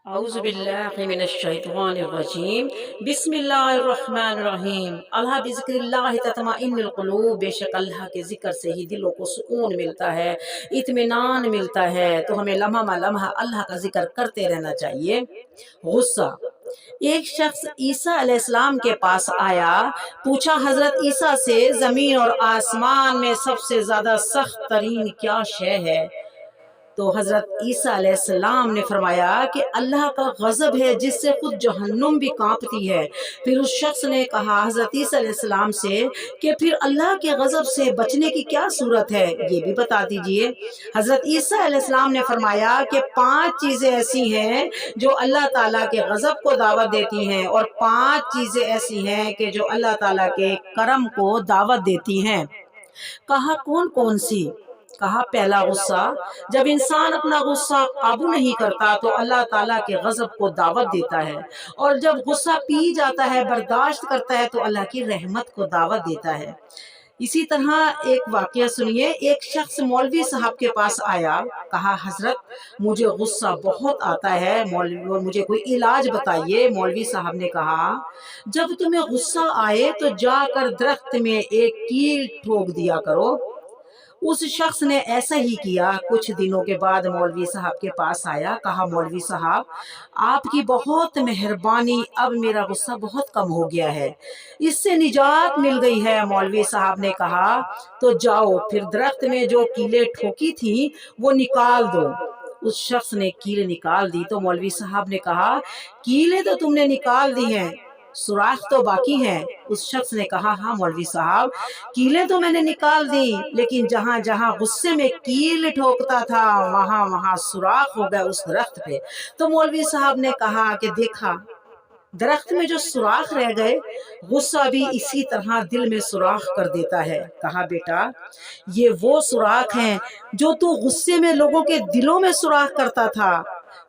اعوذ باللہ من الشیطان الرجیم بسم اللہ الرحمن الرحیم اللہ بذکر اللہ تطمئن القلوب، بے شک اللہ کے ذکر سے ہی دلوں کو سکون ملتا ہے، اطمینان ملتا ہے۔ تو ہمیں لمحہ لمحہ اللہ کا ذکر کرتے رہنا چاہیے۔ غصہ۔ ایک شخص عیسیٰ علیہ السلام کے پاس آیا، پوچھا حضرت عیسیٰ سے زمین اور آسمان میں سب سے زیادہ سخت ترین کیا شے ہے؟ تو حضرت عیسیٰ علیہ السلام نے فرمایا کہ اللہ کا غضب ہے جس سے خود جہنم بھی کانپتی ہے۔ پھر اس شخص نے کہا حضرت عیسیٰ علیہ السلام سے کہ پھر اللہ کے غضب سے بچنے کی کیا صورت ہے، یہ بھی بتا دیجئے۔ حضرت عیسیٰ علیہ السلام نے فرمایا کہ 5 چیزیں ایسی ہیں جو اللہ تعالیٰ کے غضب کو دعوت دیتی ہیں، اور 5 چیزیں ایسی ہیں کہ جو اللہ تعالیٰ کے کرم کو دعوت دیتی ہیں۔ کہا کون کون سی؟ کہا پہلا غصہ۔ جب انسان اپنا غصہ قابو نہیں کرتا تو اللہ تعالیٰ کے غضب کو دعوت دیتا ہے، اور جب غصہ پی جاتا ہے، برداشت کرتا ہے، تو اللہ کی رحمت کو دعوت دیتا ہے۔ اسی طرح ایک واقعہ سنیے۔ ایک شخص مولوی صاحب کے پاس آیا، کہا حضرت مجھے غصہ بہت آتا ہے، مجھے کوئی علاج بتائیے۔ مولوی صاحب نے کہا جب تمہیں غصہ آئے تو جا کر درخت میں ایک کیل ٹھوک دیا کرو۔ اس شخص نے ایسا ہی کیا۔ کچھ دنوں کے بعد مولوی صاحب کے پاس آیا، کہا مولوی صاحب آپ کی بہت مہربانی، اب میرا غصہ بہت کم ہو گیا ہے، اس سے نجات مل گئی ہے۔ مولوی صاحب نے کہا تو جاؤ پھر درخت میں جو کیلیں ٹھوکی تھی وہ نکال دو۔ اس شخص نے کیلیں نکال دی تو مولوی صاحب نے کہا کیلیں تو تم نے نکال دی ہیں، سوراخ تو باقی ہیں۔ اس شخص نے کہا ہاں مولوی صاحب کیلیں تو میں نے نکال دی، لیکن جہاں جہاں غصے میں کیل ٹھوکتا تھا وہاں وہاں سوراخ ہو گیا اس درخت پہ۔ تو مولوی صاحب نے کہا کہ دیکھا درخت میں جو سوراخ رہ گئے، غصہ بھی اسی طرح دل میں سوراخ کر دیتا ہے۔ کہا بیٹا یہ وہ سوراخ ہیں جو تو غصے میں لوگوں کے دلوں میں سوراخ کرتا تھا۔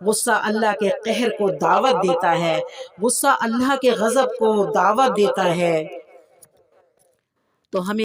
غصہ اللہ کے قہر کو دعوت دیتا ہے، غصہ اللہ کے غضب کو دعوت دیتا ہے۔ تو ہمیں